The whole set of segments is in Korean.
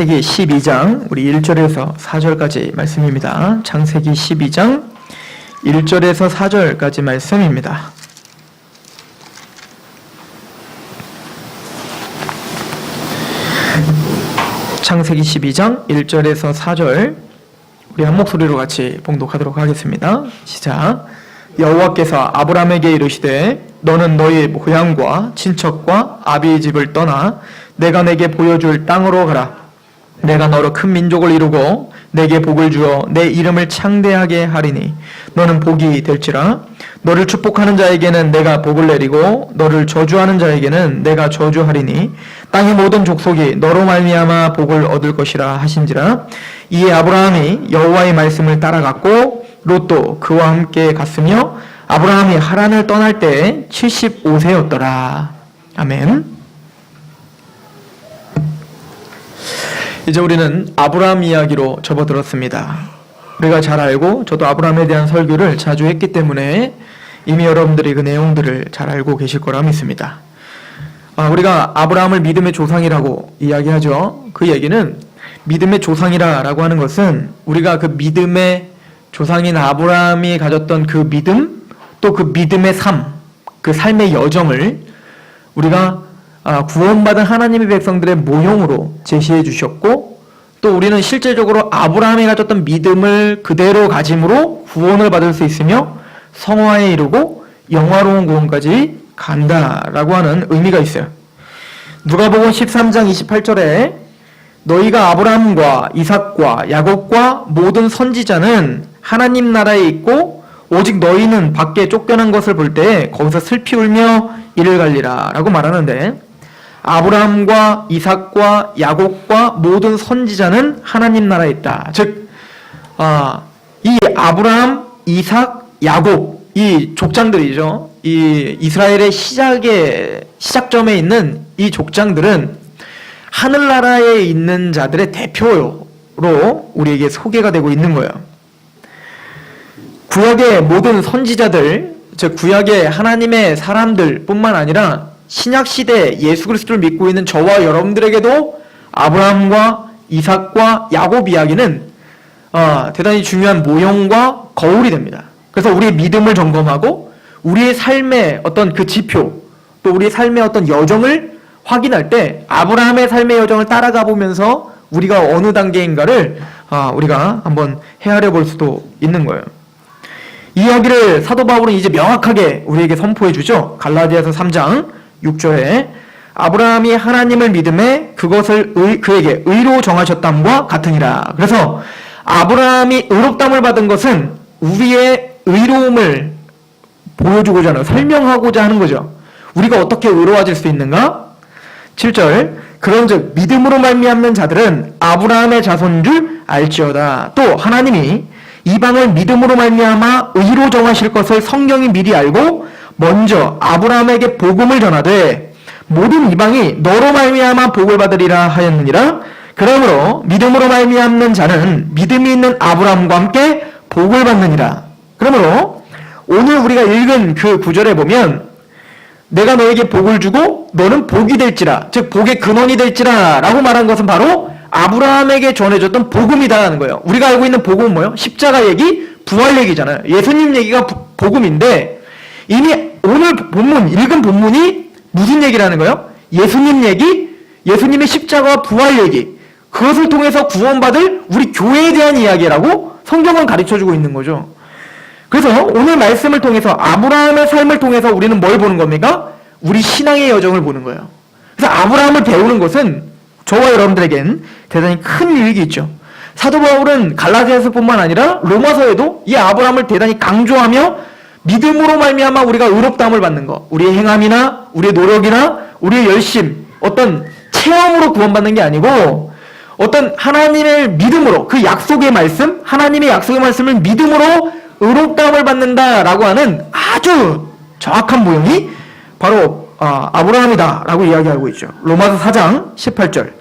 창세기 12장 우리 1절에서 4절까지 말씀입니다. 창세기 12장 1절에서 4절까지 말씀입니다. 창세기 12장 1절에서 4절 우리 한 목소리로 같이 봉독하도록 하겠습니다. 시작. 여호와께서 아브라함에게 이르시되 너는 너희 고향과 친척과 아비의 집을 떠나 내가 내게 보여줄 땅으로 가라. 내가 너로 큰 민족을 이루고 내게 복을 주어 내 이름을 창대하게 하리니 너는 복이 될지라. 너를 축복하는 자에게는 내가 복을 내리고 너를 저주하는 자에게는 내가 저주하리니 땅의 모든 족속이 너로 말미암아 복을 얻을 것이라 하신지라. 이에 아브라함이 여호와의 말씀을 따라갔고 롯도 그와 함께 갔으며 아브라함이 하란을 떠날 때 75세였더라. 아멘. 이제 우리는 아브라함 이야기로 접어들었습니다. 우리가 잘 알고 저도 아브라함에 대한 설교를 자주 했기 때문에 이미 여러분들이 그 내용들을 잘 알고 계실 거라 믿습니다. 우리가 아브라함을 믿음의 조상이라고 이야기하죠. 그 얘기는 믿음의 조상이라고 하는 것은 우리가 그 믿음의 조상인 아브라함이 가졌던 그 믿음, 또 그 믿음의 삶, 그 삶의 여정을 우리가 구원받은 하나님의 백성들의 모형으로 제시해 주셨고, 또 우리는 실제적으로 아브라함이 가졌던 믿음을 그대로 가짐으로 구원을 받을 수 있으며 성화에 이르고 영화로운 구원까지 간다라고 하는 의미가 있어요. 누가복음 13장 28절에 너희가 아브라함과 이삭과 야곱과 모든 선지자는 하나님 나라에 있고 오직 너희는 밖에 쫓겨난 것을 볼 때 거기서 슬피 울며 이를 갈리라 라고 말하는데, 아브라함과 이삭과 야곱과 모든 선지자는 하나님 나라에 있다. 즉, 이 아브라함, 이삭, 야곱, 이 족장들이죠. 이 이스라엘의 시작점에 있는 이 족장들은 하늘나라에 있는 자들의 대표로 우리에게 소개가 되고 있는 거예요. 구약의 모든 선지자들, 즉 구약의 하나님의 사람들 뿐만 아니라 신약시대 예수 그리스도를 믿고 있는 저와 여러분들에게도 아브라함과 이삭과 야곱 이야기는 대단히 중요한 모형과 거울이 됩니다. 그래서 우리의 믿음을 점검하고 우리의 삶의 어떤 그 지표, 또 우리의 삶의 어떤 여정을 확인할 때 아브라함의 삶의 여정을 따라가 보면서 우리가 어느 단계인가를 우리가 한번 헤아려 볼 수도 있는 거예요. 이 이야기를 사도 바울은 이제 명확하게 우리에게 선포해 주죠. 갈라디아서 3장 6절에 아브라함이 하나님을 믿음에 그것을 그에게 의로 정하셨담과 같으니라. 그래서 아브라함이 의롭담을 받은 것은 우리의 의로움을 보여주고자 하는, 설명하고자 하는 거죠. 우리가 어떻게 의로워질 수 있는가? 7절 그런즉 믿음으로 말미암는 자들은 아브라함의 자손인 줄 알지어다. 또 하나님이 이방을 믿음으로 말미암아 의로 정하실 것을 성경이 미리 알고 먼저 아브라함에게 복음을 전하되 모든 이방이 너로 말미암아 복을 받으리라 하였느니라. 그러므로 믿음으로 말미암는 자는 믿음이 있는 아브라함과 함께 복을 받느니라. 그러므로 오늘 우리가 읽은 그 구절에 보면 내가 너에게 복을 주고 너는 복이 될지라, 즉 복의 근원이 될지라 라고 말한 것은 바로 아브라함에게 전해졌던 복음이다라는 거예요. 우리가 알고 있는 복음은 뭐예요? 십자가 얘기, 부활 얘기잖아요. 예수님 얘기가 복음인데 이미 오늘 본문, 읽은 본문이 무슨 얘기라는 거예요? 예수님 얘기, 예수님의 십자가와 부활 얘기, 그것을 통해서 구원받을 우리 교회에 대한 이야기라고 성경은 가르쳐주고 있는 거죠. 그래서 오늘 말씀을 통해서 아브라함의 삶을 통해서 우리는 뭘 보는 겁니까? 우리 신앙의 여정을 보는 거예요. 그래서 아브라함을 배우는 것은 저와 여러분들에겐 대단히 큰 유익이 있죠. 사도 바울은 갈라디아서뿐만 아니라 로마서에도 이 아브라함을 대단히 강조하며 믿음으로 말미암아 우리가 의롭다함을 받는 것, 우리의 행함이나 우리의 노력이나 우리의 열심, 어떤 체험으로 구원받는 게 아니고 어떤 하나님의 믿음으로, 그 약속의 말씀, 하나님의 약속의 말씀을 믿음으로 의롭다함을 받는다라고 하는 아주 정확한 모형이 바로 아브라함이다라고 이야기하고 있죠. 로마서 4장 18절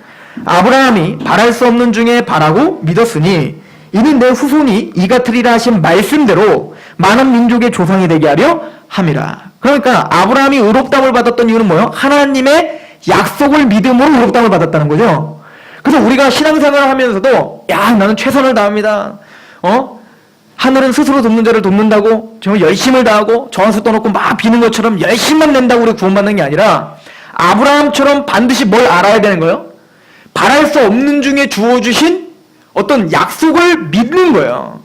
아브라함이 바랄 수 없는 중에 바라고 믿었으니 이는 내 후손이 이 같으리라 하신 말씀대로 많은 민족의 조상이 되게 하려 함이라. 그러니까 아브라함이 의롭다함을 받았던 이유는 뭐예요? 하나님의 약속을 믿음으로 의롭다함을 받았다는 거죠. 그래서 우리가 신앙생활을 하면서도 야 나는 최선을 다합니다. 하늘은 스스로 돕는 자를 돕는다고 정말 열심을 다하고 저한수 떠놓고 막 비는 것처럼 열심만 낸다고 우리 구원받는 게 아니라 아브라함처럼 반드시 뭘 알아야 되는 거예요? 바랄 수 없는 중에 주어주신 어떤 약속을 믿는 거예요.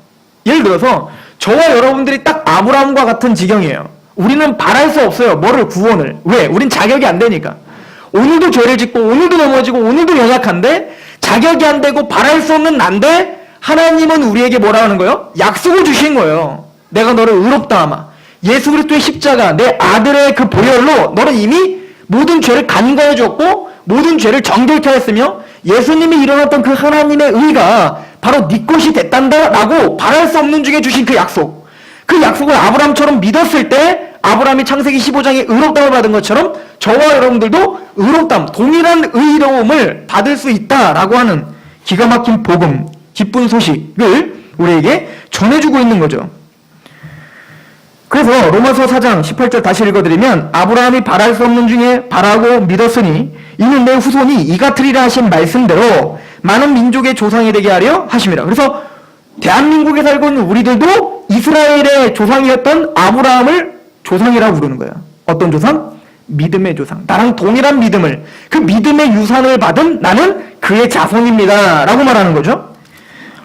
예를 들어서 저와 여러분들이 딱 아브라함과 같은 지경이에요. 우리는 바랄 수 없어요. 뭐를 구원을. 왜? 우린 자격이 안 되니까. 오늘도 죄를 짓고 오늘도 넘어지고 오늘도 연약한데 자격이 안 되고 바랄 수 없는 난데 하나님은 우리에게 뭐라 하는 거예요? 약속을 주신 거예요. 내가 너를 의롭다 하마. 예수 그리스도의 십자가 내 아들의 그 보혈로 너는 이미 모든 죄를 간과해 줬고 모든 죄를 정결케 했으며 예수님이 일어났던 그 하나님의 의가 바로 네 것이 됐단다라고 바랄 수 없는 중에 주신 그 약속. 그 약속을 아브라함처럼 믿었을 때 아브라함이 창세기 15장에 의롭다움을 받은 것처럼 저와 여러분들도 의롭다움, 동일한 의로움을 받을 수 있다라고 하는 기가 막힌 복음, 기쁜 소식을 우리에게 전해주고 있는 거죠. 그래서 로마서 4장 18절 다시 읽어드리면 아브라함이 바랄 수 없는 중에 바라고 믿었으니 이는 내 후손이 이 같으리라 하신 말씀대로 많은 민족의 조상이 되게 하려 하심이라. 그래서 대한민국에 살고 있는 우리들도 이스라엘의 조상이었던 아브라함을 조상이라고 부르는 거예요. 어떤 조상? 믿음의 조상. 나랑 동일한 믿음을, 그 믿음의 유산을 받은 나는 그의 자손입니다 라고 말하는 거죠.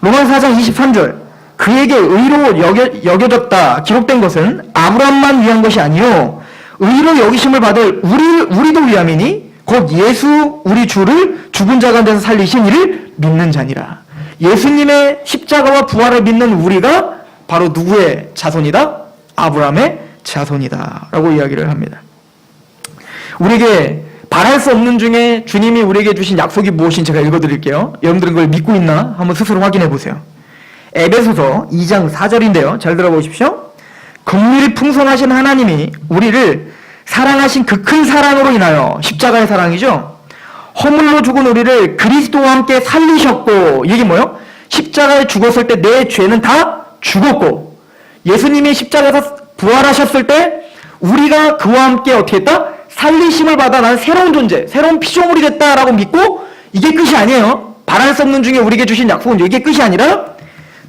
로마서 4장 23절 그에게 의로 여겨졌다 기록된 것은 아브라함만 위한 것이 아니요 의로 여기심을 받을 우리도 위함이니 곧 예수 우리 주를 죽은 자 가운데서 살리신 이를 믿는 자니라. 예수님의 십자가와 부활을 믿는 우리가 바로 누구의 자손이다? 아브라함의 자손이다 라고 이야기를 합니다. 우리에게 바랄 수 없는 중에 주님이 우리에게 주신 약속이 무엇인지 제가 읽어드릴게요. 여러분들은 그걸 믿고 있나? 한번 스스로 확인해 보세요. 에베소서 2장 4절인데요. 잘 들어보십시오. 긍휼이 풍성하신 하나님이 우리를 사랑하신 그 큰 사랑으로 인하여 십자가의 사랑이죠. 허물로 죽은 우리를 그리스도와 함께 살리셨고 이게 뭐예요? 십자가에 죽었을 때 내 죄는 다 죽었고 예수님이 십자가에서 부활하셨을 때 우리가 그와 함께 어떻게 했다? 살리심을 받아 나는 새로운 존재, 새로운 피조물이 됐다라고 믿고 이게 끝이 아니에요. 바랄 수 없는 중에 우리에게 주신 약속은 이게 끝이 아니라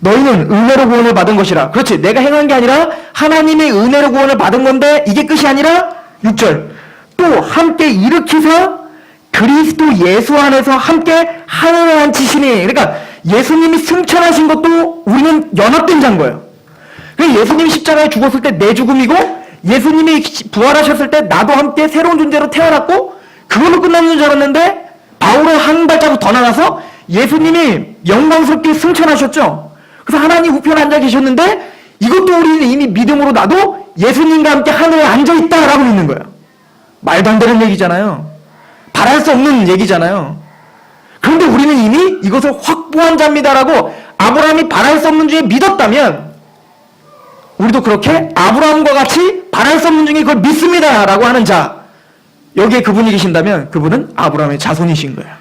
너희는 은혜로 구원을 받은 것이라. 그렇지. 내가 행한 게 아니라 하나님의 은혜로 구원을 받은 건데 이게 끝이 아니라 6절 또 함께 일으키사 그리스도 예수 안에서 함께 하늘에 앉히시니. 그러니까 예수님이 승천하신 것도 우리는 연합된 자인 거예요. 예수님이 십자가에 죽었을 때 내 죽음이고 예수님이 부활하셨을 때 나도 함께 새로운 존재로 태어났고 그걸로 끝나는 줄 알았는데 바울은 한 발자국 더 나가서 예수님이 영광스럽게 승천하셨죠. 그래서 하나님 우편에 앉아 계셨는데 이것도 우리는 이미 믿음으로 나도 예수님과 함께 하늘에 앉아있다라고 믿는 거예요. 말도 안 되는 얘기잖아요. 바랄 수 없는 얘기잖아요. 그런데 우리는 이미 이것을 확보한 자입니다라고 아브라함이 바랄 수 없는 중에 믿었다면 우리도 그렇게 아브라함과 같이 바랄 수 없는 중에 그걸 믿습니다라고 하는 자, 여기에 그분이 계신다면 그분은 아브라함의 자손이신 거예요.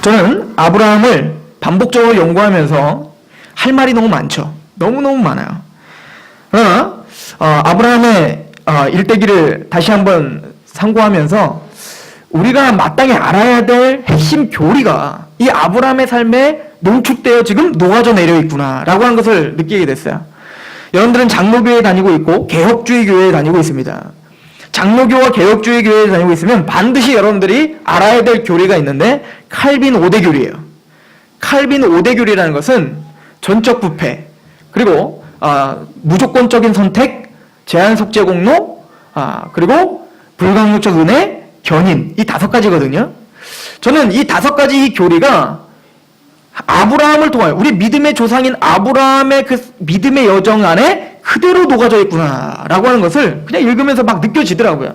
저는 아브라함을 반복적으로 연구하면서 할 말이 너무 많죠. 너무너무 많아요. 그러나 아브라함의 일대기를 다시 한번 상고하면서 우리가 마땅히 알아야 될 핵심 교리가 이 아브라함의 삶에 농축되어 지금 녹아져 내려 있구나 라고 하는 것을 느끼게 됐어요. 여러분들은 장로교회에 다니고 있고 개혁주의 교회에 다니고 있습니다. 장로교와 개혁주의 교회에 다니고 있으면 반드시 여러분들이 알아야 될 교리가 있는데 칼빈 5대 교리예요. 칼빈 5대 교리라는 것은 전적 부패, 그리고 무조건적인 선택, 제한 속죄 공로, 그리고 불강력적 은혜, 견인, 이 5가지거든요. 저는 이 5가지 이 교리가 아브라함을 통하여 우리 믿음의 조상인 아브라함의 그 믿음의 여정 안에 그대로 녹아져 있구나라고 하는 것을 그냥 읽으면서 막 느껴지더라고요.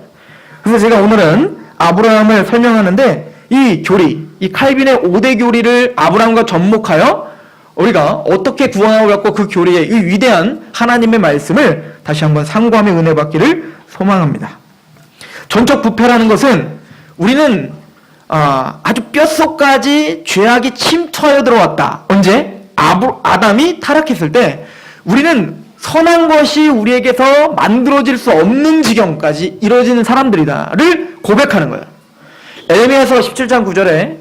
그래서 제가 오늘은 아브라함을 설명하는데 이 교리, 이 칼빈의 5대 교리를 아브라함과 접목하여 우리가 어떻게 구원하고 갖고 그 교리의 이 위대한 하나님의 말씀을 다시 한번 상고하며 은혜 받기를 소망합니다. 전적 부패라는 것은 우리는 아주 뼛속까지 죄악이 침투하여 들어왔다. 언제? 아담이 타락했을 때 우리는 선한 것이 우리에게서 만들어질 수 없는 지경까지 이루어지는 사람들이다를 고백하는 거예요. 에레미야서 17장 9절에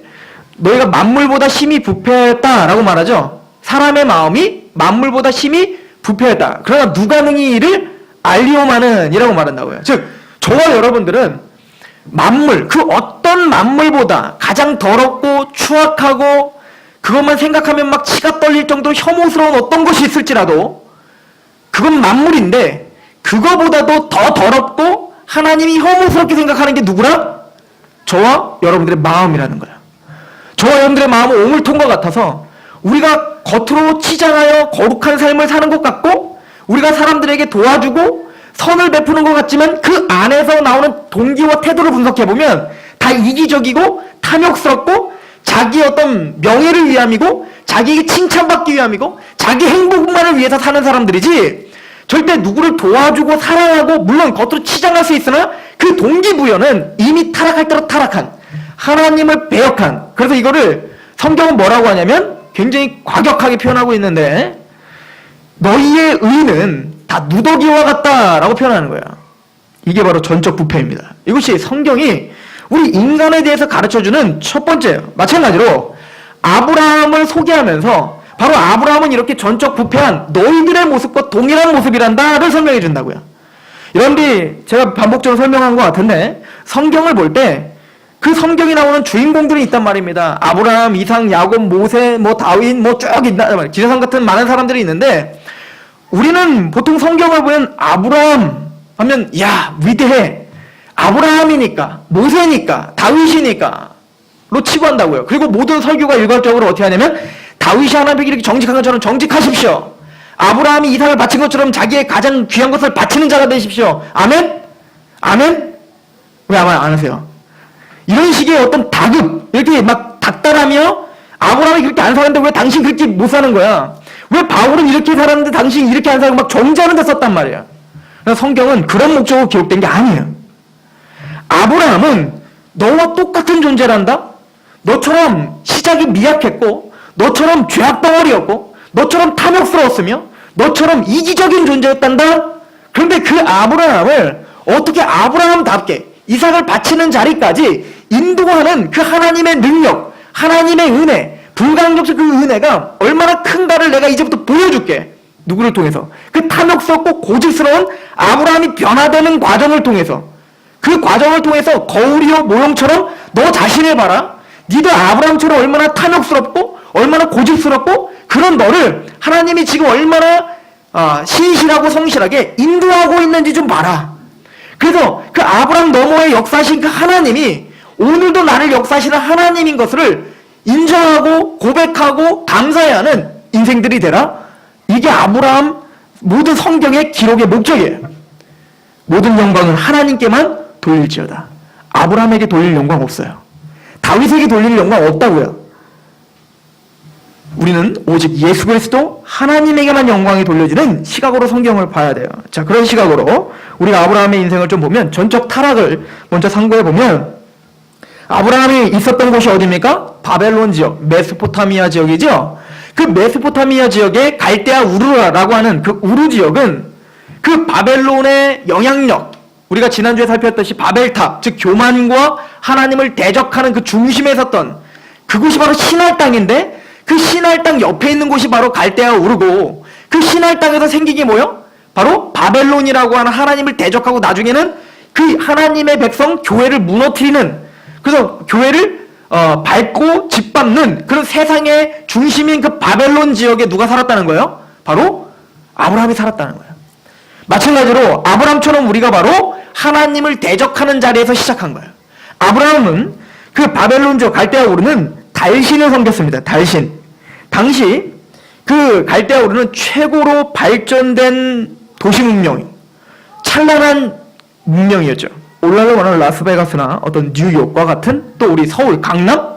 너희가 만물보다 심히 부패했다라고 말하죠. 사람의 마음이 만물보다 심히 부패했다. 그러나 누가 능히 이를 알리오마는 이라고 말한다고요. 즉 저와 여러분들은 만물, 그 어떤 만물보다 가장 더럽고 추악하고 그것만 생각하면 막 치가 떨릴 정도로 혐오스러운 어떤 것이 있을지라도 그건 만물인데 그거보다도 더 더럽고 하나님이 혐오스럽게 생각하는 게 누구라? 저와 여러분들의 마음이라는 거야. 저와 여러분들의 마음은 오물통과 같아서 우리가 겉으로 치장하여 거룩한 삶을 사는 것 같고 우리가 사람들에게 도와주고 선을 베푸는 것 같지만 그 안에서 나오는 동기와 태도를 분석해보면 다 이기적이고 탐욕스럽고 자기 어떤 명예를 위함이고 자기에게 칭찬받기 위함이고 자기 행복만을 위해서 사는 사람들이지 절대 누구를 도와주고 사랑하고 물론 겉으로 치장할 수 있으나 그 동기부여는 이미 타락할 대로 타락한 하나님을 배역한 그래서 이거를 성경은 뭐라고 하냐면 굉장히 과격하게 표현하고 있는데 너희의 의는 다 누더기와 같다라고 표현하는 거야. 이게 바로 전적 부패입니다. 이것이 성경이 우리 인간에 대해서 가르쳐주는 첫 번째예요. 마찬가지로 아브라함을 소개하면서 바로 아브라함은 이렇게 전적 부패한 너희들의 모습과 동일한 모습이란다를 설명해 준다고요. 여러분들이 제가 반복적으로 설명한 것 같은데 성경을 볼 때 그 성경이 나오는 주인공들이 있단 말입니다. 아브라함, 이삭, 야곱, 모세, 다윗, 쭉 있단 말이에요. 기사상 같은 많은 사람들이 있는데 우리는 보통 성경을 보면 아브라함 하면 야 위대해 아브라함이니까 모세니까 다윗이니까 로 치고 한다고요. 그리고 모든 설교가 일괄적으로 어떻게 하냐면 다윗이 하나님께 이렇게 정직한 것처럼 정직하십시오. 아브라함이 이삭을 바친 것처럼 자기의 가장 귀한 것을 바치는 자가 되십시오. 아멘? 아멘? 왜 아멘 안 하세요? 이런 식의 어떤 다급 이렇게 막 닥달하며 아브라함이 그렇게 안 사는데 왜 당신 그렇게 못 사는 거야? 왜 바울은 이렇게 살았는데 당신 이렇게 안 살고 막 정죄하는 데 썼단 말이야. 그래서 성경은 그런 목적으로 기록된 게 아니에요. 아브라함은 너와 똑같은 존재란다? 너처럼 시작이 미약했고 너처럼 죄악덩어리였고 너처럼 탐욕스러웠으며 너처럼 이기적인 존재였단다? 그런데 그 아브라함을 어떻게 아브라함답게 이삭을 바치는 자리까지 인도하는 그 하나님의 능력, 하나님의 은혜, 불가항력적 그 은혜가 얼마나 큰가를 내가 이제부터 보여줄게. 누구를 통해서? 그 탐욕스럽고 고집스러운 아브라함이 변화되는 과정을 통해서 그 과정을 통해서 거울이요 모형처럼 너 자신을 봐라. 니도 아브라함처럼 얼마나 탐욕스럽고 얼마나 고집스럽고 그런 너를 하나님이 지금 얼마나 신실하고 성실하게 인도하고 있는지 좀 봐라. 그래서 그 아브라함 너머에 역사하신 그 하나님이 오늘도 나를 역사하시는 하나님인 것을 인정하고 고백하고 감사해야 하는 인생들이 되라. 이게 아브라함 모든 성경의 기록의 목적이에요. 모든 영광은 하나님께만 돌릴지어다. 아브라함에게 돌릴 영광 없어요. 다윗에게 돌릴 영광 없다고요. 우리는 오직 예수 그리스도 하나님에게만 영광이 돌려지는 시각으로 성경을 봐야 돼요. 자, 그런 시각으로 우리가 아브라함의 인생을 좀 보면 전적 타락을 먼저 상고해 보면 아브라함이 있었던 곳이 어디입니까? 바벨론 지역, 메소포타미아 지역이죠. 그 메소포타미아 지역의 갈대아 우르라고 하는 그 우르 지역은 그 바벨론의 영향력, 우리가 지난주에 살폈듯이 바벨탑, 즉 교만과 하나님을 대적하는 그 중심에 섰던 그곳이 바로 신할 땅인데 그 신할 땅 옆에 있는 곳이 바로 갈대아 우르고 그 신할 땅에서 생긴 게 뭐요? 바로 바벨론이라고 하는 하나님을 대적하고 나중에는 그 하나님의 백성 교회를 무너뜨리는 그래서 교회를 밟고 짓밟는 그런 세상의 중심인 그 바벨론 지역에 누가 살았다는 거예요? 바로 아브라함이 살았다는 거예요. 마찬가지로 아브라함처럼 우리가 바로 하나님을 대적하는 자리에서 시작한 거예요. 아브라함은 그 바벨론 지역 갈대아 우르는 달신을 섬겼습니다. 달신. 당시 그 갈대아 우르는 최고로 발전된 도시 문명, 찬란한 문명이었죠. 오늘날로 말하는 라스베가스나 어떤 뉴욕과 같은 또 우리 서울, 강남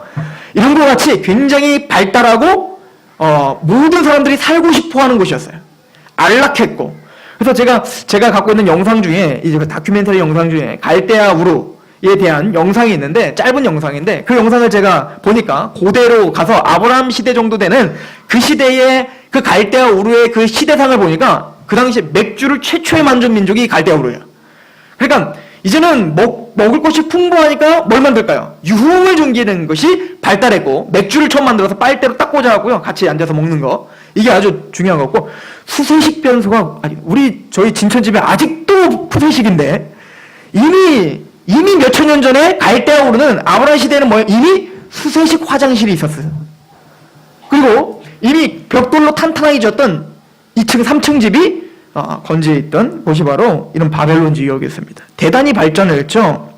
이런 것 같이 굉장히 발달하고 모든 사람들이 살고 싶어하는 곳이었어요. 안락했고. 그래서 제가 갖고 있는 영상 중에 이제 그 다큐멘터리 영상 중에 갈대아 우르에 대한 영상이 있는데 짧은 영상인데 그 영상을 제가 보니까 고대로 가서 아브라함 시대 정도 되는 그 시대의 그 갈대아 우르의 그 시대상을 보니까 그 당시 맥주를 최초에 만든 민족이 갈대아 우르예요. 그러니까 이제는 먹을 것이 풍부하니까 뭘 만들까요? 유흥을 즐기는 것이 발달했고, 맥주를 처음 만들어서 빨대로 딱 꽂아갖고요, 같이 앉아서 먹는 거. 이게 아주 중요한 거고, 수세식 변소가, 저희 진천집에 아직도 푸세식인데, 이미 몇천 년 전에 갈대아 우르는 아브라함 시대에는 뭐예요? 이미 수세식 화장실이 있었어요. 그리고 이미 벽돌로 탄탄하게 지었던 2층, 3층 집이 건재해 있던 곳이 바로 이런 바벨론 지역이었습니다. 대단히 발전을 했죠.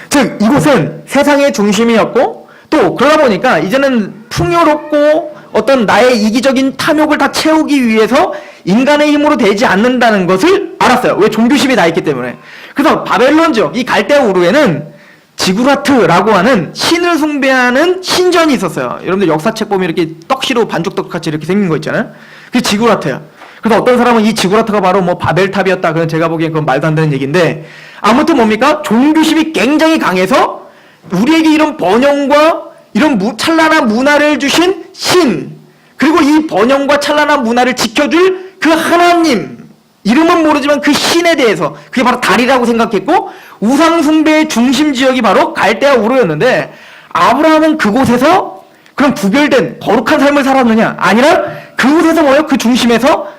즉 이곳은 세상의 중심이었고, 또 그러다 보니까 이제는 풍요롭고 어떤 나의 이기적인 탐욕을 다 채우기 위해서 인간의 힘으로 되지 않는다는 것을 알았어요. 왜? 종교심이 나 있기 때문에. 그래서 바벨론 지역, 이 갈대아 우르에는 지구라트라고 하는 신을 숭배하는 신전이 있었어요. 여러분들 역사책 보면 이렇게 떡시로 반죽떡같이 이렇게 생긴 거 있잖아요. 그게 지구라트야. 그래서 어떤 사람은 이 지구라트가 바로 뭐 바벨탑이었다. 그건 제가 보기엔 그건 말도 안 되는 얘기인데, 아무튼 뭡니까? 종교심이 굉장히 강해서 우리에게 이런 번영과 이런 찬란한 문화를 주신 신, 그리고 이 번영과 찬란한 문화를 지켜줄 그 하나님, 이름은 모르지만 그 신에 대해서, 그게 바로 달이라고 생각했고, 우상숭배의 중심 지역이 바로 갈대아 우르였는데, 아브라함은 그곳에서 그런 구별된 거룩한 삶을 살았느냐? 아니라 그곳에서 뭐예요? 그 중심에서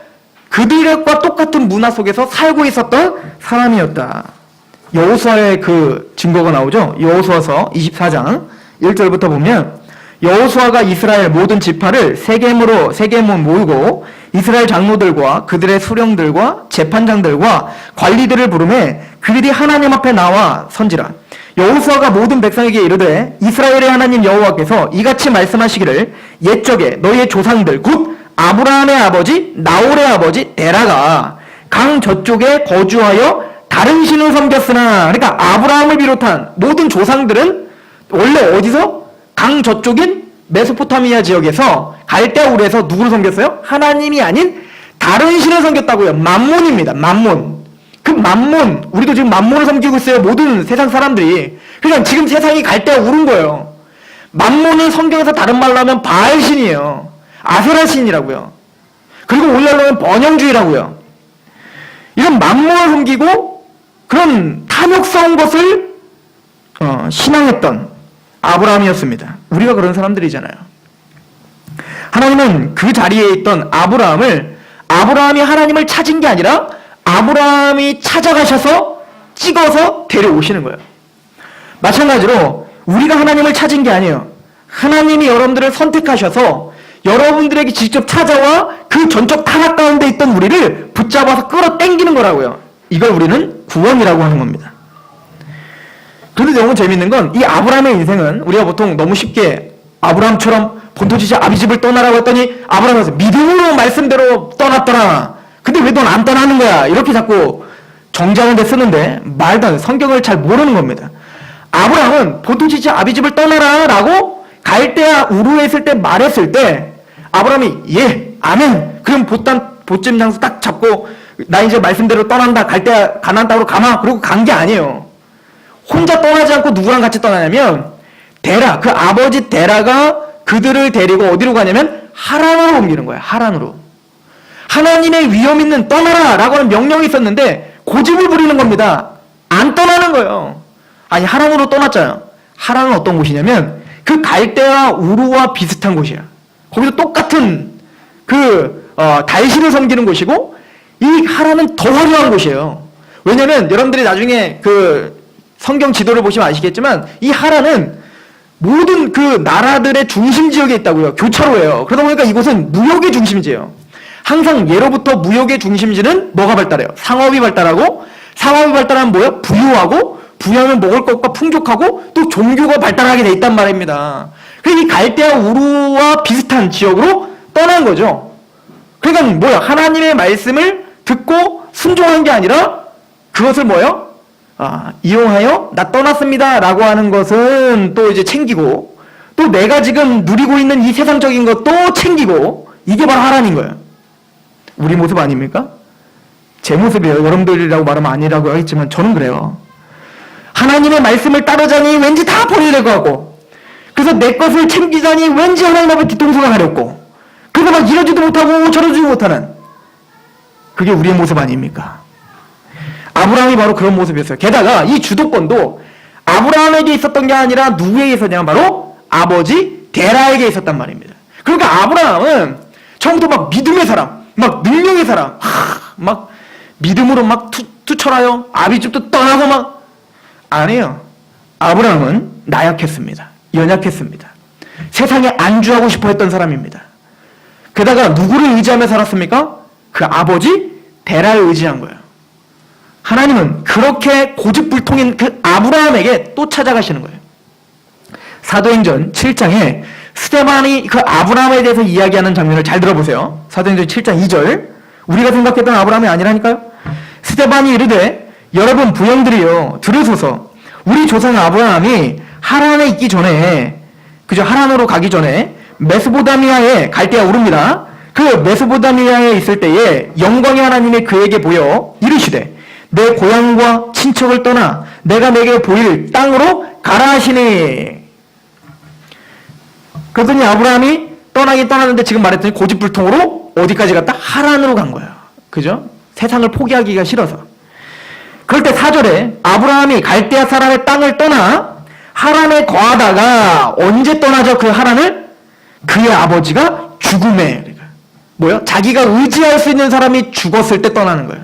그들과 똑같은 문화 속에서 살고 있었던 사람이었다. 여호수아의 그 증거가 나오죠. 여호수아서 24장 1절부터 보면, 여호수아가 이스라엘 모든 지파를 세겜으로 모으고 이스라엘 장로들과 그들의 수령들과 재판장들과 관리들을 부르매 그들이 하나님 앞에 나와 선지라. 여호수아가 모든 백성에게 이르되, 이스라엘의 하나님 여호와께서 이같이 말씀하시기를, 옛적에 너희의 조상들 곧 아브라함의 아버지 나홀의 아버지 데라가 강 저쪽에 거주하여 다른 신을 섬겼으나, 그러니까 아브라함을 비롯한 모든 조상들은 원래 어디서? 강 저쪽인 메소포타미아 지역에서 갈대아 우르에서 누구를 섬겼어요? 하나님이 아닌 다른 신을 섬겼다고요. 맘몬입니다. 맘몬. 그 맘몬, 우리도 지금 맘몬을 섬기고 있어요. 모든 세상 사람들이. 그러니까 지금 세상이 갈대아 우르인 거예요. 맘몬은 성경에서 다른 말로 하면 바알신이에요. 아세라 신이라고요. 그리고 오늘날로는 번영주의라고요. 이런 맘몬을 섬기고 그런 탐욕스러운 것을 신앙했던 아브라함이었습니다. 우리가 그런 사람들이잖아요. 하나님은 그 자리에 있던 아브라함이 하나님을 찾은 게 아니라 아브라함이 찾아가셔서 찍어서 데려오시는 거예요. 마찬가지로 우리가 하나님을 찾은 게 아니에요. 하나님이 여러분들을 선택하셔서 여러분들에게 직접 찾아와 그 전적 타락 가운데 있던 우리를 붙잡아서 끌어당기는 거라고요. 이걸 우리는 구원이라고 하는 겁니다. 그런데 너무 재밌는 건, 이 아브라함의 인생은 우리가 보통 너무 쉽게 아브라함처럼 본토지시 아비집을 떠나라고 했더니 아브라함에서 믿음으로 말씀대로 떠났더라. 근데 왜 넌 안 떠나는 거야? 이렇게 자꾸 정지하는 데 쓰는데 말도 안 돼. 성경을 잘 모르는 겁니다. 아브라함은 본토지시 아비집을 떠나라 라고 갈대아 우르에 있을 때 말했을 때 아브라함이 예, 아멘. 그럼 보찜 장소 딱 잡고 나 이제 말씀대로 떠난다. 갈대아 가나안 땅으로 가마. 그리고 간 게 아니에요. 혼자 떠나지 않고 누구랑 같이 떠나냐면 데라, 그 아버지 데라가 그들을 데리고 어디로 가냐면 하란으로 옮기는 거예요. 하란으로. 하나님의 위험 있는 떠나라 라고 하는 명령이 있었는데 고집을 부리는 겁니다. 안 떠나는 거예요. 아니, 하란으로 떠났잖아요. 하란은 어떤 곳이냐면 그 갈대아 우르와 비슷한 곳이야. 거기서 똑같은 달신을 섬기는 곳이고, 이 하란은 더 화려한 곳이에요. 왜냐면 여러분들이 나중에 성경 지도를 보시면 아시겠지만 이 하란은 모든 그 나라들의 중심 지역에 있다고요. 교차로예요. 그러다 보니까 이곳은 무역의 중심지예요. 항상 예로부터 무역의 중심지는 뭐가 발달해요? 상업이 발달하고, 상업이 발달하면 뭐예요? 부유하고, 부유하면 먹을 것과 풍족하고, 또 종교가 발달하게 돼 있단 말입니다. 그러니까 이 갈대아 우르와 비슷한 지역으로 떠난 거죠. 그러니까 뭐야? 하나님의 말씀을 듣고 순종한 게 아니라 그것을 뭐예요? 이용하여 나 떠났습니다 라고 하는 것은 또 이제 챙기고, 또 내가 지금 누리고 있는 이 세상적인 것도 챙기고, 이게 바로 하나님 거예요. 우리 모습 아닙니까? 제 모습이에요. 여러분들이라고 말하면 아니라고 하겠지만 저는 그래요. 하나님의 말씀을 따르자니 왠지 다 버리려고 하고, 그래서 내 것을 챙기자니 왠지 하나님 앞에 뒤통수가 가렵고, 그래서 막 이러지도 못하고 저러지도 못하는, 그게 우리의 모습 아닙니까? 아브라함이 바로 그런 모습이었어요. 게다가 이 주도권도 아브라함에게 있었던 게 아니라 누구에게 있었냐면 바로 아버지 데라에게 있었단 말입니다. 그러니까 아브라함은 처음부터 막 믿음의 사람, 막 능력의 사람, 막 믿음으로 막 투철하여 아비집도 떠나고 막 아니에요. 아브라함은 나약했습니다. 연약했습니다. 세상에 안주하고 싶어 했던 사람입니다. 게다가 누구를 의지하며 살았습니까? 그 아버지 데라를 의지한 거예요. 하나님은 그렇게 고집불통인 그 아브라함에게 또 찾아가시는 거예요. 사도행전 7장에 스데반이 그 아브라함에 대해서 이야기하는 장면을 잘 들어보세요. 사도행전 7장 2절. 우리가 생각했던 아브라함이 아니라니까요. 스데반이 이르되 여러분 부형들이여 들으소서. 우리 조상 아브라함이 하란에 있기 전에 하란으로 가기 전에 메소포타미아에 갈대아 오릅니다. 그 메소포타미아에 있을 때에 영광의 하나님이 그에게 보여 이르시되 내 고향과 친척을 떠나 내가 내게 보일 땅으로 가라 하시니. 그랬더니 아브라함이 떠나긴 떠났는데 지금 말했더니 고집불통으로 어디까지 갔다? 하란으로 간 거예요. 그죠? 세상을 포기하기가 싫어서. 그럴 때 4절에 아브라함이 갈대아 사람의 땅을 떠나 하란에 거하다가 언제 떠나죠? 그 하란을? 그의 아버지가 죽음에 뭐요? 자기가 의지할 수 있는 사람이 죽었을 때 떠나는 거예요.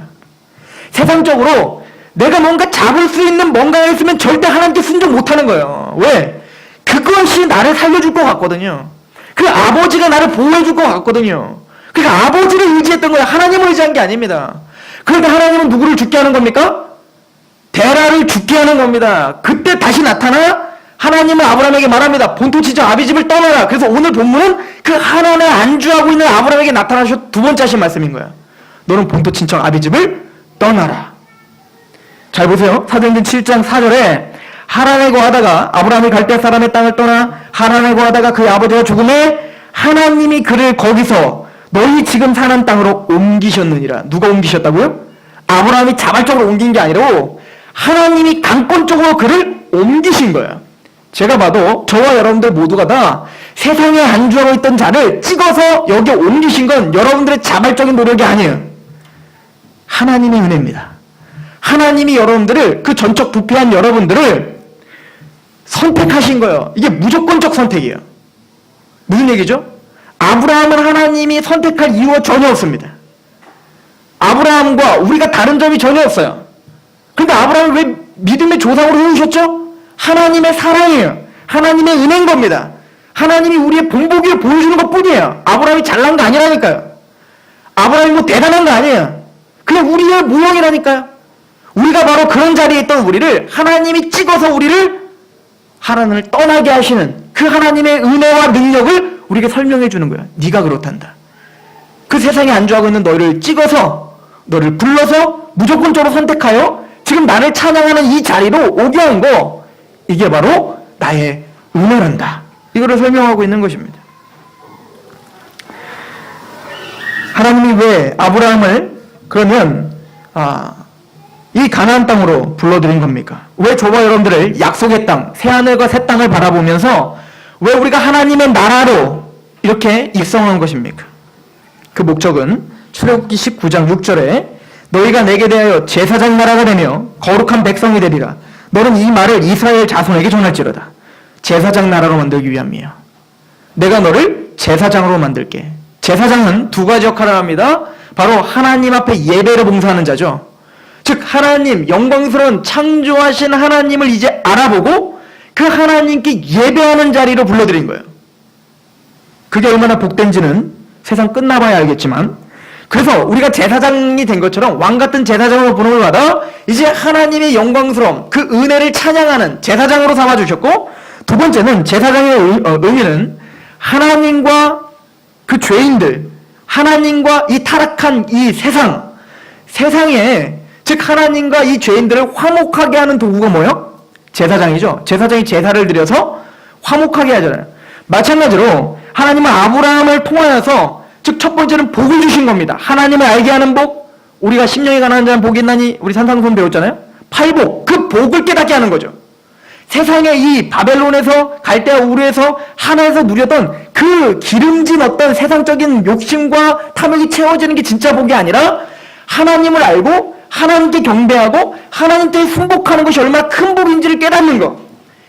세상적으로 내가 뭔가 잡을 수 있는 뭔가가 있으면 절대 하나님께 순종 못하는 거예요. 왜? 그것이 나를 살려줄 것 같거든요. 그 아버지가 나를 보호해줄 것 같거든요. 그러니까 아버지를 의지했던 거예요. 하나님을 의지한 게 아닙니다. 그런데 하나님은 누구를 죽게 하는 겁니까? 데라를 죽게 하는 겁니다. 그때 다시 나타나 하나님은 아브라함에게 말합니다. 본토 친척 아비집을 떠나라. 그래서 오늘 본문은 그 하나님에 안주하고 있는 아브라함에게 나타나셔 두 번째 하신 말씀인 거예요. 너는 본토 친척 아비집을 떠나라. 잘 보세요. 사도행전 7장 4절에 하란에 거하다가 아브라함이 갈대아 사람의 땅을 떠나 하란에 거하다가 그의 아버지가 죽음에 하나님이 그를 거기서 너희 지금 사는 땅으로 옮기셨느니라. 누가 옮기셨다고요? 아브라함이 자발적으로 옮긴 게 아니라 하나님이 강권적으로 그를 옮기신 거예요. 제가 봐도 저와 여러분들 모두가 다 세상에 안주하고 있던 자를 찍어서 여기 옮기신 건 여러분들의 자발적인 노력이 아니에요. 하나님의 은혜입니다. 하나님이 여러분들을, 그 전적 부패한 여러분들을 선택하신 거예요. 이게 무조건적 선택이에요. 무슨 얘기죠? 아브라함은 하나님이 선택할 이유가 전혀 없습니다. 아브라함과 우리가 다른 점이 전혀 없어요. 그런데 아브라함을 왜 믿음의 조상으로 세우셨죠? 하나님의 사랑이에요. 하나님의 은혜인 겁니다. 하나님이 우리의 본보기를 보여주는 것 뿐이에요. 아브라함이 잘난 거 아니라니까요. 아브라함이 뭐 대단한 거 아니에요. 그냥 우리의 모형이라니까요. 우리가 바로 그런 자리에 있던 우리를 하나님이 찍어서 우리를 하나님을 떠나게 하시는 그 하나님의 은혜와 능력을 우리에게 설명해 주는 거예요. 네가 그렇단다. 그 세상에 안주하고 있는 너희를 찍어서 너를 불러서 무조건적으로 선택하여 지금 나를 찬양하는 이 자리로 오게 한 거, 이게 바로 나의 은혜란다. 이거를 설명하고 있는 것입니다. 하나님이 왜 아브라함을 그러면 이 가나안 땅으로 불러들인 겁니까? 왜 저와 여러분들을 약속의 땅, 새하늘과 새 땅을 바라보면서 왜 우리가 하나님의 나라로 이렇게 입성한 것입니까? 그 목적은 출애굽기 19장 6절에 너희가 내게 대하여 제사장 나라가 되며 거룩한 백성이 되리라. 너는 이 말을 이스라엘 자손에게 전할지로다. 제사장 나라로 만들기 위함이에요. 내가 너를 제사장으로 만들게. 제사장은 두 가지 역할을 합니다. 바로 하나님 앞에 예배를 봉사하는 자죠. 즉 하나님, 영광스러운 창조하신 하나님을 이제 알아보고 그 하나님께 예배하는 자리로 불러들인 거예요. 그게 얼마나 복된지는 세상 끝나봐야 알겠지만, 그래서 우리가 제사장이 된 것처럼 왕같은 제사장으로 부름을 받아 이제 하나님의 영광스러움, 그 은혜를 찬양하는 제사장으로 삼아주셨고, 두 번째는 제사장의 의미는 하나님과 그 죄인들, 하나님과 이 타락한 이 세상에 즉 하나님과 이 죄인들을 화목하게 하는 도구가 뭐예요? 제사장이죠. 제사장이 제사를 드려서 화목하게 하잖아요. 마찬가지로 하나님은 아브라함을 통하여서 즉 첫 번째는 복을 주신 겁니다. 하나님을 알게 하는 복, 우리가 심령이 가난한 자는 복이 있나니 우리 산상수훈 배웠잖아요. 팔복, 그 복을 깨닫게 하는 거죠. 세상에 이 바벨론에서 갈대아 우르에서 하나에서 누렸던 그 기름진 어떤 세상적인 욕심과 탐욕이 채워지는 게 진짜 복이 아니라 하나님을 알고 하나님께 경배하고 하나님께 순복하는 것이 얼마나 큰 복인지를 깨닫는 것.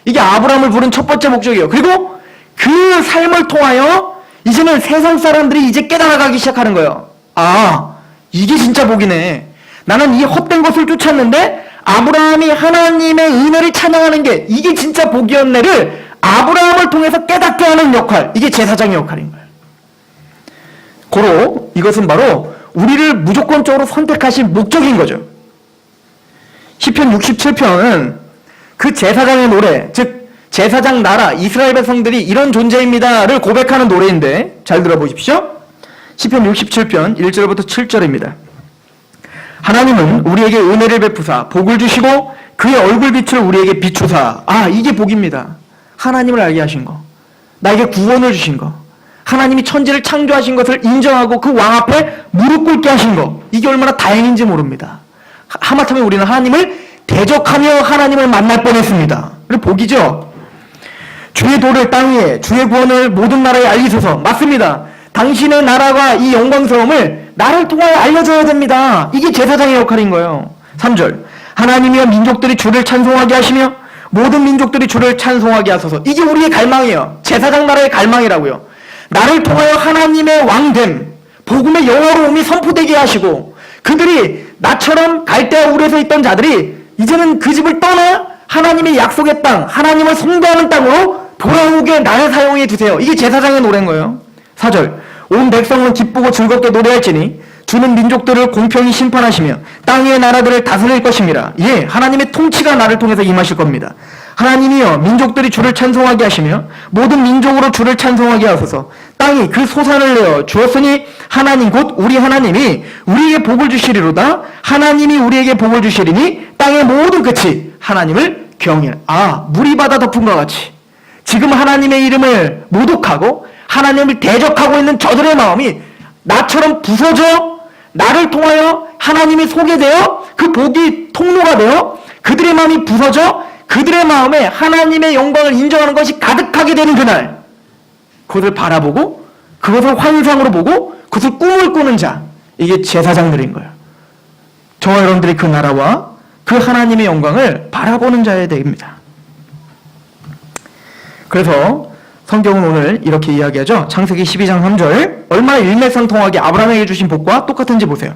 이게 아브라함을 부른 첫 번째 목적이에요. 그리고 그 삶을 통하여 이제는 세상 사람들이 이제 깨달아가기 시작하는 거예요. 아, 이게 진짜 복이네. 나는 이 헛된 것을 쫓았는데 아브라함이 하나님의 은혜를 찬양하는 게 이게 진짜 복이었네를 아브라함을 통해서 깨닫게 하는 역할, 이게 제사장의 역할인 거예요. 고로 이것은 바로 우리를 무조건적으로 선택하신 목적인 거죠. 시편 67편은 그 제사장의 노래, 즉 제사장 나라 이스라엘 백성들이 이런 존재입니다를 고백하는 노래인데 잘 들어보십시오. 시편 67편 1절부터 7절입니다. 하나님은 우리에게 은혜를 베푸사 복을 주시고 그의 얼굴빛을 우리에게 비추사. 아, 이게 복입니다. 하나님을 알게 하신 거, 나에게 구원을 주신 거, 하나님이 천지를 창조하신 것을 인정하고 그 왕 앞에 무릎 꿇게 하신 거, 이게 얼마나 다행인지 모릅니다. 하마터면 우리는 하나님을 대적하며 하나님을 만날 뻔했습니다. 복이죠. 주의 도를 땅 위에, 주의 구원을 모든 나라에 알리소서. 맞습니다. 당신의 나라가 이 영광스러움을 나를 통하여 알려줘야 됩니다. 이게 제사장의 역할인 거예요. 3절 하나님이여 민족들이 주를 찬송하게 하시며 모든 민족들이 주를 찬송하게 하소서. 이게 우리의 갈망이에요. 제사장 나라의 갈망이라고요. 나를 통하여 하나님의 왕됨, 복음의 영화로움이 선포되게 하시고 그들이 나처럼 갈대아 울에서 있던 자들이 이제는 그 집을 떠나 하나님의 약속의 땅, 하나님을 숭배하는 땅으로 돌아오게 나를 사용해 주세요. 이게 제사장의 노래인 거예요. 4절 온 백성은 기쁘고 즐겁게 노래할지니 주는 민족들을 공평히 심판하시며 땅의 나라들을 다스릴 것입니다. 예, 하나님의 통치가 나를 통해서 임하실 겁니다. 하나님이여 민족들이 주를 찬송하게 하시며 모든 민족으로 주를 찬송하게 하소서. 땅이 그 소산을 내어 주었으니 하나님 곧 우리 하나님이 우리에게 복을 주시리로다. 하나님이 우리에게 복을 주시리니 땅의 모든 끝이 하나님을 경외. 아, 물이 바다 덮은 것 같이 지금 하나님의 이름을 모독하고 하나님을 대적하고 있는 저들의 마음이 나처럼 부서져 나를 통하여 하나님이 소개되어 그 복이 통로가 되어 그들의 마음이 부서져 그들의 마음에 하나님의 영광을 인정하는 것이 가득하게 되는 그날, 그것을 바라보고 그것을 환상으로 보고 그것을 꿈을 꾸는 자, 이게 제사장들인 거예요. 저와 여러분들이 그 나라와 그 하나님의 영광을 바라보는 자여야 됩니다. 그래서 성경은 오늘 이렇게 이야기하죠. 창세기 12장 3절 얼마나 일맥상통하게 아브라함에게 주신 복과 똑같은지 보세요.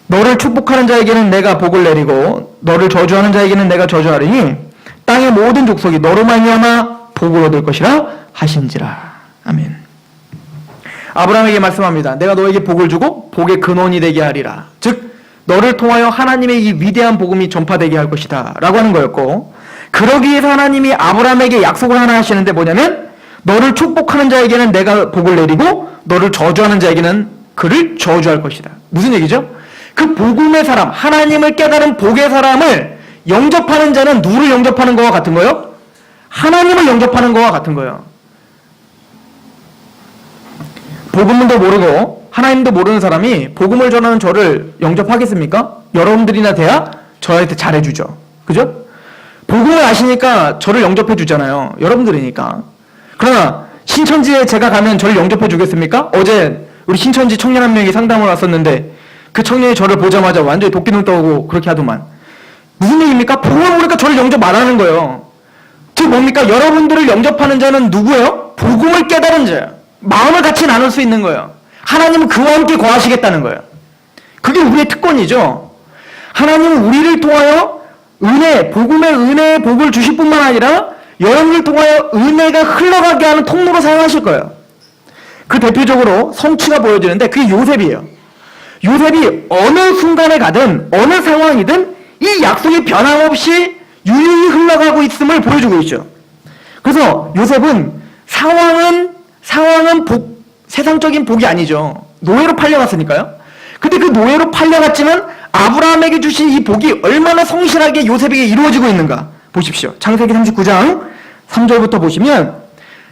너를 축복하는 자에게는 내가 복을 내리고 너를 저주하는 자에게는 내가 저주하리니 땅의 모든 족속이 너로 말미암아 복을 얻을 것이라 하신지라. 아멘. 아브라함에게 말씀합니다. 내가 너에게 복을 주고 복의 근원이 되게 하리라. 즉 너를 통하여 하나님의 이 위대한 복음이 전파되게 할 것이다 라고 하는 거였고, 그러기 위해서 하나님이 아브라함에게 약속을 하나 하시는데 뭐냐면 너를 축복하는 자에게는 내가 복을 내리고 너를 저주하는 자에게는 그를 저주할 것이다. 무슨 얘기죠? 그 복음의 사람, 하나님을 깨달은 복의 사람을 영접하는 자는 누구를 영접하는 거와 같은 거예요? 하나님을 영접하는 거와 같은 거예요. 복음도 모르고 하나님도 모르는 사람이 복음을 전하는 저를 영접하겠습니까? 여러분들이나 돼야 저한테 잘해주죠. 그죠? 복음을 아시니까 저를 영접해 주잖아요. 여러분들이니까. 그러나 신천지에 제가 가면 저를 영접해 주겠습니까? 어제 우리 신천지 청년 한 명이 상담을 왔었는데 그 청년이 저를 보자마자 완전히 도끼눈 떠오고 그렇게 하더만. 무슨 얘기입니까? 복음을 모르니까 저를 영접 안 하는 거예요. 즉 뭡니까? 여러분들을 영접하는 자는 누구예요? 복음을 깨달은 자예요. 마음을 같이 나눌 수 있는 거예요. 하나님은 그와 함께 거하시겠다는 거예요. 그게 우리의 특권이죠. 하나님은 우리를 통하여 은혜, 복음의 은혜의 복을 주실 뿐만 아니라 여러분을 통하여 은혜가 흘러가게 하는 통로로 사용하실 거예요. 그 대표적으로 성취가 보여지는데 그게 요셉이에요. 요셉이 어느 순간에 가든 어느 상황이든 이 약속이 변함없이 유유히 흘러가고 있음을 보여주고 있죠. 그래서 요셉은 상황은 세상적인 복이 아니죠. 노예로 팔려갔으니까요. 근데 그 노예로 팔려갔지만 아브라함에게 주신 이 복이 얼마나 성실하게 요셉에게 이루어지고 있는가 보십시오. 창세기 39장 3절부터 보시면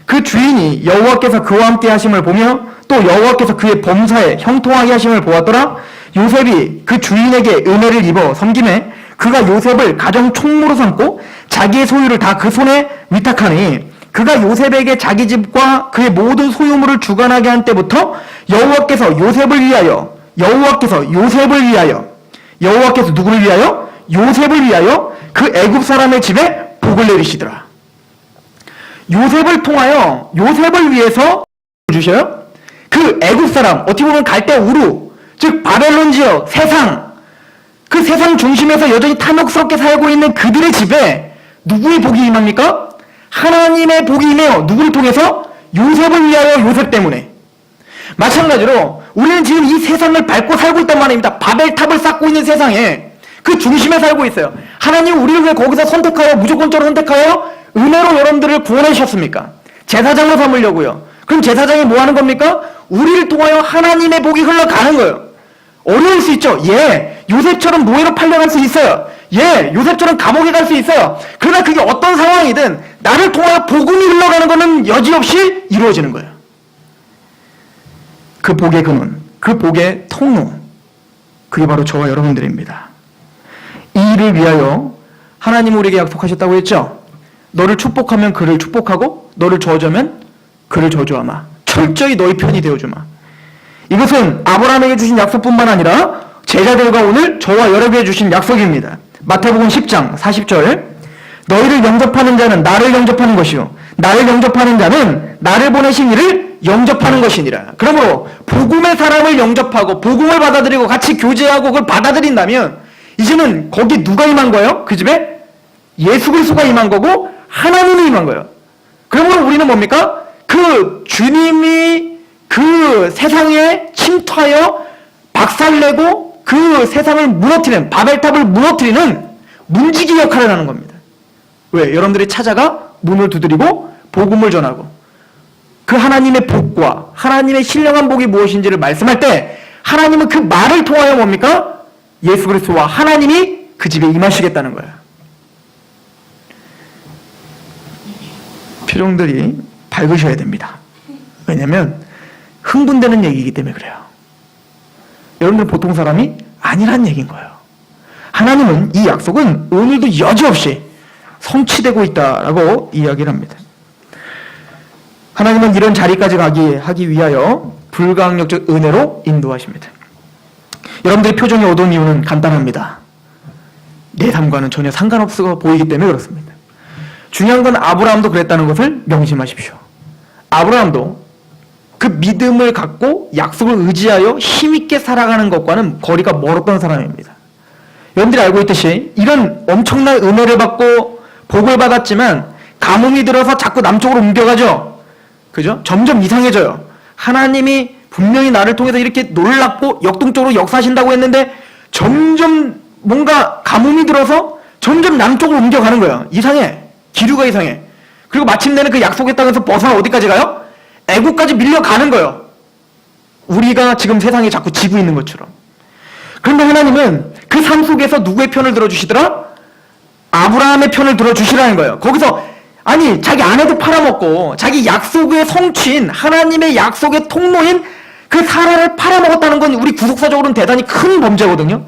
그 주인이 여호와께서 그와 함께 하심을 보며 또 여호와께서 그의 범사에 형통하게 하심을 보았더라. 요셉이 그 주인에게 은혜를 입어 섬김에 그가 요셉을 가정 총무로 삼고 자기의 소유를 다 그 손에 위탁하니 그가 요셉에게 자기 집과 그의 모든 소유물을 주관하게 한 때부터 여호와께서 요셉을 위하여 여호와께서 누구를 위하여? 요셉을 위하여 그 애굽 사람의 집에 복을 내리시더라. 요셉을 통하여 요셉을 위해서 주셔요. 그 애굽 사람, 어떻게 보면 갈대 우루, 즉 바벨론 지역, 세상, 그 세상 중심에서 여전히 탐욕스럽게 살고 있는 그들의 집에 누구의 복이 임합니까? 하나님의 복이 임해요. 누구를 통해서? 요셉을 위하여 요셉 때문에. 마찬가지로 우리는 지금 이 세상을 밟고 살고 있단 말입니다. 바벨탑을 쌓고 있는 세상에 그 중심에 살고 있어요. 하나님 우리를 왜 거기서 선택하여 무조건적으로 선택하여 은혜로 여러분들을 구원해 주셨습니까? 제사장으로 삼으려고요. 그럼 제사장이 뭐 하는 겁니까? 우리를 통하여 하나님의 복이 흘러가는 거예요. 어려울 수 있죠. 예, 요셉처럼 노예로 팔려갈 수 있어요. 예, 요셉처럼 감옥에 갈 수 있어요. 그러나 그게 어떤 상황이든 나를 통하여 복음이 흘러가는 것은 여지없이 이루어지는 거예요. 그 복의 근원, 그 복의 통로, 그게 바로 저와 여러분들입니다. 이 일을 위하여 하나님 우리에게 약속하셨다고 했죠. 너를 축복하면 그를 축복하고 너를 저주하면 그를 저주하마. 철저히 너희 편이 되어주마. 이것은 아브라함에게 주신 약속뿐만 아니라 제자들과 오늘 저와 여러분에게 주신 약속입니다. 마태복음 10장 40절, 너희를 영접하는 자는 나를 영접하는 것이요 나를 영접하는 자는 나를 보내신 이를 영접하는 것이니라. 그러므로 복음의 사람을 영접하고 복음을 받아들이고 같이 교제하고 그걸 받아들인다면 이제는 거기 누가 임한 거예요? 그 집에 예수 그리스도가 임한 거고 하나님이 임한 거예요. 그러므로 우리는 뭡니까? 그 주님이 그 세상에 침투하여 박살내고 그 세상을 무너뜨리는, 바벨탑을 무너뜨리는 문지기 역할을 하는 겁니다. 왜? 여러분들이 찾아가 문을 두드리고 복음을 전하고 그 하나님의 복과 하나님의 신령한 복이 무엇인지를 말씀할 때 하나님은 그 말을 통하여 뭡니까? 예수 그리스도와 하나님이 그 집에 임하시겠다는 거예요. 표정들이 밝으셔야 됩니다. 왜냐하면 흥분되는 얘기이기 때문에 그래요. 여러분들 보통 사람이 아니란 얘기인 거예요. 하나님은 이 약속은 오늘도 여지없이 성취되고 있다라고 이야기를 합니다. 하나님은 이런 자리까지 하기 위하여 불가항력적 은혜로 인도하십니다. 여러분들의 표정이 어두운 이유는 간단합니다. 내 삶과는 전혀 상관없어 보이기 때문에 그렇습니다. 중요한 건 아브라함도 그랬다는 것을 명심하십시오. 아브라함도 그 믿음을 갖고 약속을 의지하여 힘있게 살아가는 것과는 거리가 멀었던 사람입니다. 여러분들이 알고 있듯이 이런 엄청난 은혜를 받고 복을 받았지만 가뭄이 들어서 자꾸 남쪽으로 옮겨가죠. 그죠? 점점 이상해져요. 하나님이 분명히 나를 통해서 이렇게 놀랍고 역동적으로 역사하신다고 했는데 점점 뭔가 가뭄이 들어서 점점 남쪽으로 옮겨가는 거예요. 이상해. 기류가 이상해. 그리고 마침내는 그 약속의 땅에서 벗어나 어디까지 가요? 애국까지 밀려가는 거예요. 우리가 지금 세상에 자꾸 지고 있는 것처럼. 그런데 하나님은 그 삶 속에서 누구의 편을 들어주시더라? 아브라함의 편을 들어주시라는 거예요. 거기서 아니 자기 아내도 팔아먹고 자기 약속의 성취인 하나님의 약속의 통로인 그 사라를 팔아먹었다는 건 우리 구속사적으로는 대단히 큰 범죄거든요.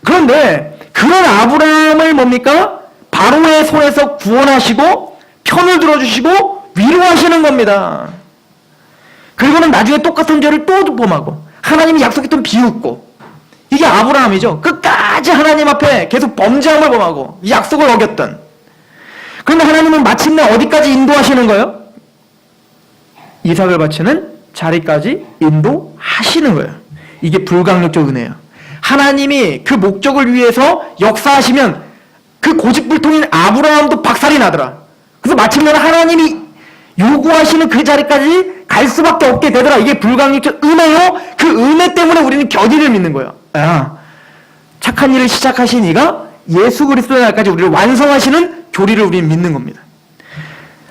그런데 그런 아브라함을 뭡니까? 바로의 손에서 구원하시고 편을 들어주시고 위로하시는 겁니다. 그리고는 나중에 똑같은 죄를 또 범하고 하나님이 약속했던 비웃고 이게 아브라함이죠. 끝까지 하나님 앞에 계속 범죄함을 범하고 약속을 어겼던. 그런데 하나님은 마침내 어디까지 인도하시는 거예요? 이삭을 바치는 자리까지 인도하시는 거예요. 이게 불강력적 은혜예요. 하나님이 그 목적을 위해서 역사하시면 그 고집불통인 아브라함도 박살이 나더라. 그래서 마침내는 하나님이 요구하시는 그 자리까지 갈 수밖에 없게 되더라. 이게 불강력적 은혜요. 그 은혜 때문에 우리는 견인을 믿는 거예요. 착한 일을 시작하신 이가 예수 그리스도의 날까지 우리를 완성하시는 교리를 우리는 믿는 겁니다.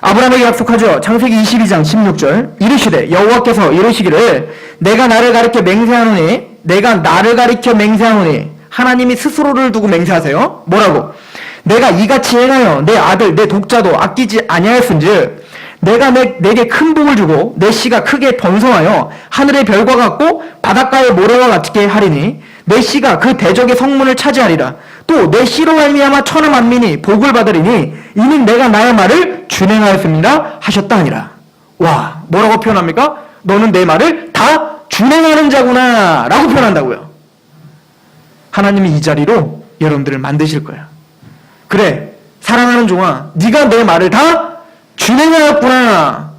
아브라함에게 약속하죠. 창세기 22장 16절 이르시되 여호와께서 이르시기를 내가 나를 가리켜 맹세하노니 내가 나를 가리켜 맹세하노니 하나님이 스스로를 두고 맹세하세요. 뭐라고? 내가 이같이 행하여 내 아들 내 독자도 아끼지 아니하였은즉 내가 내게 큰 복을 주고 내 씨가 크게 번성하여 하늘의 별과 같고 바닷가의 모래와 같게 하리니 내 씨가 그 대적의 성문을 차지하리라. 또 내 씨로 말미암아 천하 만민이 복을 받으리니 이는 내가 나의 말을 준행하였습니다 하셨다 하니라. 와, 뭐라고 표현합니까? 너는 내 말을 다 준행하는 자구나 라고 표현한다고요. 하나님이 이 자리로 여러분들을 만드실 거예요. 그래, 사랑하는 종아, 네가 내 말을 다 준행하였구나.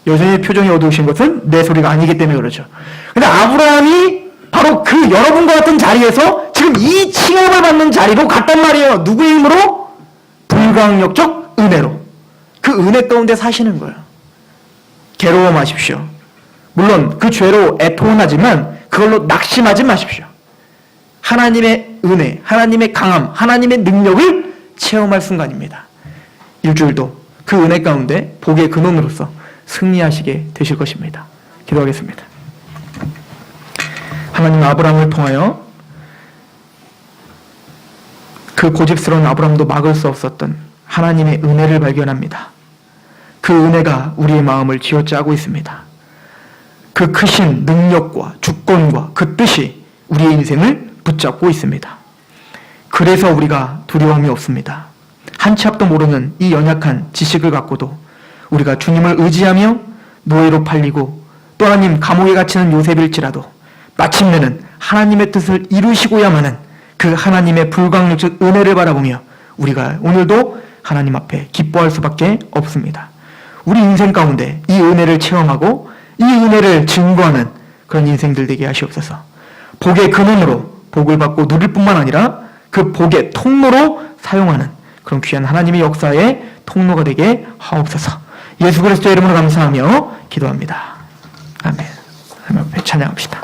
여전히 표정이 어두우신 것은 내 소리가 아니기 때문에 그렇죠. 근데 아브라함이 바로 그 여러분과 같은 자리에서 지금 이 칭함을 받는 자리로 갔단 말이에요. 누구의 힘으로? 불가항력적 은혜로. 그 은혜 가운데 사시는 거예요. 괴로워 마십시오. 물론 그 죄로 애통하지만 그걸로 낙심하지 마십시오. 하나님의 은혜, 하나님의 강함, 하나님의 능력을 체험할 순간입니다. 일주일도 그 은혜 가운데 복의 근원으로서 승리하시게 되실 것입니다. 기도하겠습니다. 하나님, 아브라함을 통하여 그 고집스러운 아브라함도 막을 수 없었던 하나님의 은혜를 발견합니다. 그 은혜가 우리의 마음을 쥐어짜고 있습니다. 그 크신 능력과 주권과 그 뜻이 우리의 인생을 붙잡고 있습니다. 그래서 우리가 두려움이 없습니다. 한 치 앞도 모르는 이 연약한 지식을 갖고도 우리가 주님을 의지하며 노예로 팔리고 또 하나님 감옥에 갇히는 요셉일지라도 마침내는 하나님의 뜻을 이루시고야만은 그 하나님의 불가항력적 은혜를 바라보며 우리가 오늘도 하나님 앞에 기뻐할 수밖에 없습니다. 우리 인생 가운데 이 은혜를 체험하고 이 은혜를 증거하는 그런 인생들 되게 하시옵소서. 복의 근원으로 복을 받고 누릴 뿐만 아니라 그 복의 통로로 사용하는 그런 귀한 하나님의 역사의 통로가 되게 하옵소서. 예수 그리스도의 이름으로 감사하며 기도합니다. 아멘. 하나님 앞에 찬양합시다.